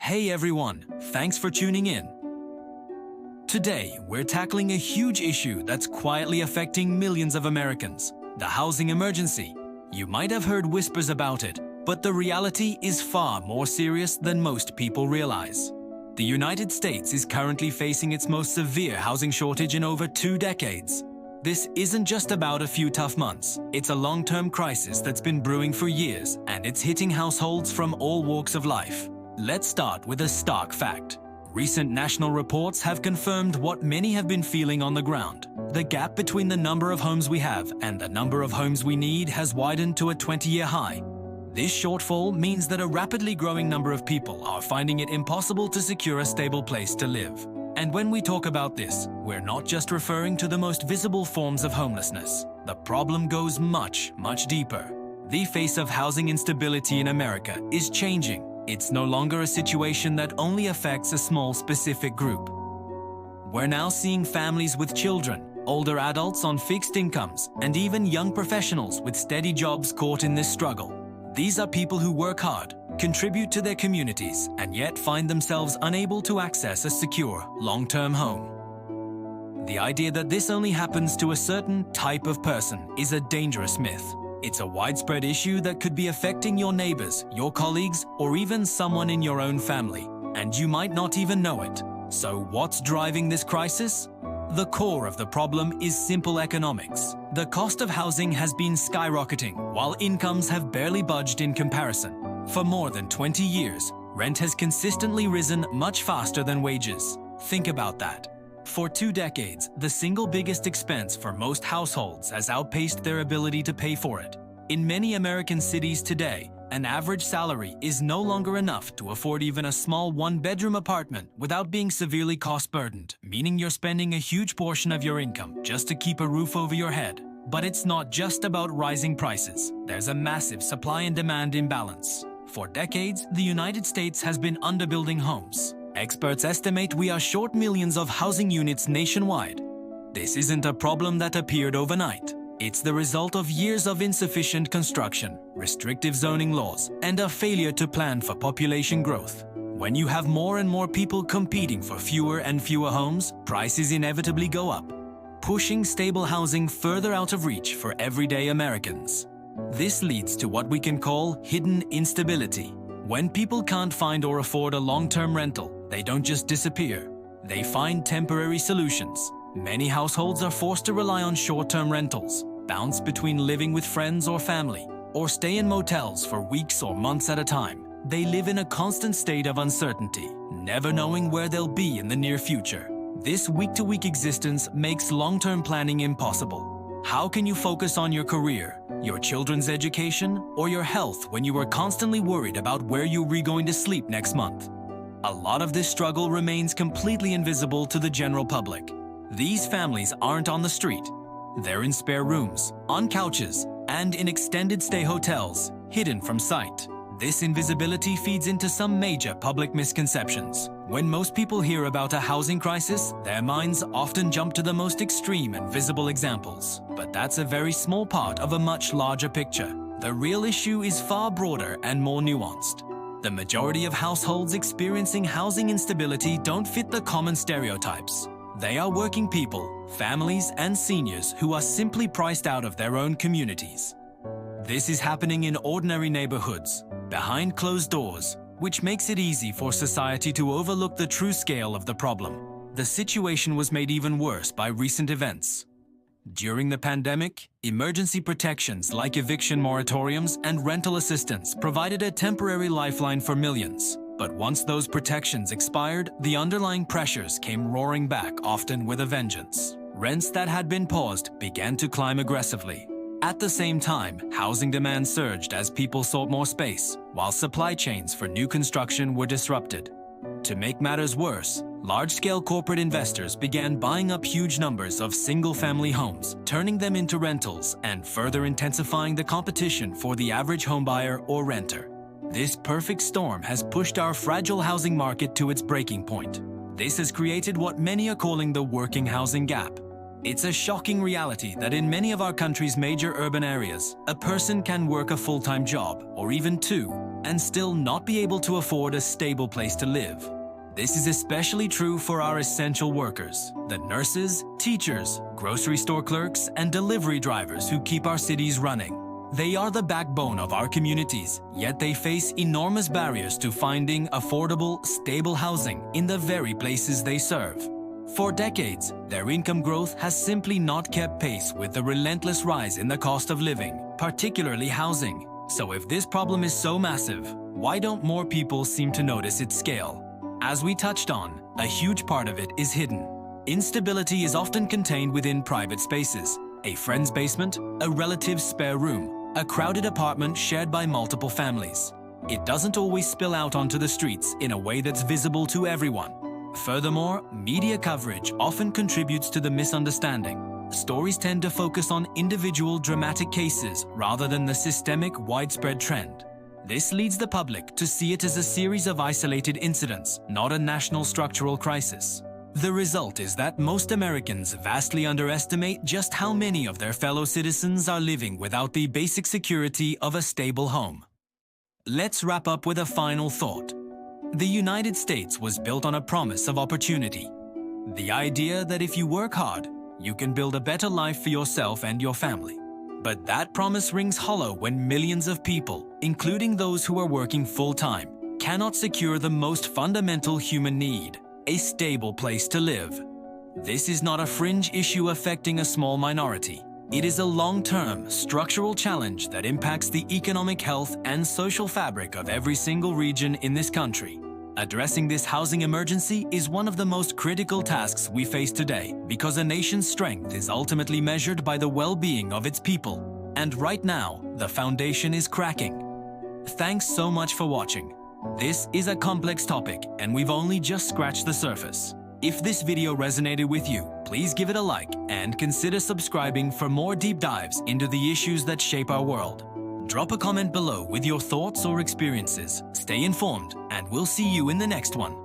Hey everyone, thanks for tuning in. Today, we're tackling a huge issue that's quietly affecting millions of Americans, the housing emergency. You might have heard whispers about it, but the reality is far more serious than most people realize. The United States is currently facing its most severe housing shortage in over 2 decades. This isn't just about a few tough months. It's a long-term crisis that's been brewing for years, and it's hitting households from all walks of life. Let's start with a stark fact. Recent national reports have confirmed what many have been feeling on the ground. The gap between the number of homes we have and the number of homes we need has widened to a 20-year high. This shortfall means that a rapidly growing number of people are finding it impossible to secure a stable place to live. And when we talk about this, we're not just referring to the most visible forms of homelessness. The problem goes much, much deeper. The face of housing instability in America is changing. It's no longer a situation that only affects a small specific group. We're now seeing families with children, older adults on fixed incomes, and even young professionals with steady jobs caught in this struggle. These are people who work hard, contribute to their communities, and yet find themselves unable to access a secure, long-term home. The idea that this only happens to a certain type of person is a dangerous myth. It's a widespread issue that could be affecting your neighbors, your colleagues, or even someone in your own family, and you might not even know it. So what's driving this crisis? The core of the problem is simple economics. The cost of housing has been skyrocketing, while incomes have barely budged in comparison. For more than 20 years, rent has consistently risen much faster than wages. Think about that. For 2 decades, the single biggest expense for most households has outpaced their ability to pay for it. In many American cities today, an average salary is no longer enough to afford even a small 1-bedroom apartment without being severely cost-burdened, meaning you're spending a huge portion of your income just to keep a roof over your head. But it's not just about rising prices. There's a massive supply and demand imbalance. For decades, the United States has been underbuilding homes. Experts estimate we are short millions of housing units nationwide. This isn't a problem that appeared overnight. It's the result of years of insufficient construction, restrictive zoning laws, and a failure to plan for population growth. When you have more and more people competing for fewer and fewer homes, prices inevitably go up, pushing stable housing further out of reach for everyday Americans. This leads to what we can call hidden instability. When people can't find or afford a long-term rental, they don't just disappear. They find temporary solutions. Many households are forced to rely on short-term rentals, bounce between living with friends or family, or stay in motels for weeks or months at a time. They live in a constant state of uncertainty, never knowing where they'll be in the near future. This week-to-week existence makes long-term planning impossible. How can you focus on your career, your children's education, or your health when you are constantly worried about where you're going to sleep next month? A lot of this struggle remains completely invisible to the general public. These families aren't on the street. They're in spare rooms, on couches, and in extended stay hotels, hidden from sight. This invisibility feeds into some major public misconceptions. When most people hear about a housing crisis, their minds often jump to the most extreme and visible examples. But that's a very small part of a much larger picture. The real issue is far broader and more nuanced. The majority of households experiencing housing instability don't fit the common stereotypes. They are working people, families, and seniors who are simply priced out of their own communities. This is happening in ordinary neighborhoods, behind closed doors, which makes it easy for society to overlook the true scale of the problem. The situation was made even worse by recent events. During the pandemic, emergency protections like eviction moratoriums and rental assistance provided a temporary lifeline for millions. But once those protections expired, the underlying pressures came roaring back, often with a vengeance. Rents that had been paused began to climb aggressively. At the same time, housing demand surged as people sought more space, while supply chains for new construction were disrupted. To make matters worse, large-scale corporate investors began buying up huge numbers of single-family homes, turning them into rentals and further intensifying the competition for the average homebuyer or renter. This perfect storm has pushed our fragile housing market to its breaking point. This has created what many are calling the working housing gap. It's a shocking reality that in many of our country's major urban areas, a person can work a full-time job, or even 2, and still not be able to afford a stable place to live. This is especially true for our essential workers, the nurses, teachers, grocery store clerks, and delivery drivers who keep our cities running. They are the backbone of our communities, yet they face enormous barriers to finding affordable, stable housing in the very places they serve. For decades, their income growth has simply not kept pace with the relentless rise in the cost of living, particularly housing. So if this problem is so massive, why don't more people seem to notice its scale? As we touched on, a huge part of it is hidden. Instability is often contained within private spaces, a friend's basement, a relative's spare room, a crowded apartment shared by multiple families. It doesn't always spill out onto the streets in a way that's visible to everyone. Furthermore, media coverage often contributes to the misunderstanding. Stories tend to focus on individual dramatic cases rather than the systemic, widespread trend. This leads the public to see it as a series of isolated incidents, not a national structural crisis. The result is that most Americans vastly underestimate just how many of their fellow citizens are living without the basic security of a stable home. Let's wrap up with a final thought. The United States was built on a promise of opportunity. The idea that if you work hard, you can build a better life for yourself and your family. But that promise rings hollow when millions of people, including those who are working full-time, cannot secure the most fundamental human need, a stable place to live. This is not a fringe issue affecting a small minority. It is a long-term, structural challenge that impacts the economic health and social fabric of every single region in this country. Addressing this housing emergency is one of the most critical tasks we face today because a nation's strength is ultimately measured by the well-being of its people. And right now, the foundation is cracking. Thanks so much for watching. This is a complex topic and we've only just scratched the surface. If this video resonated with you, please give it a like and consider subscribing for more deep dives into the issues that shape our world. Drop a comment below with your thoughts or experiences. Stay informed, and we'll see you in the next one.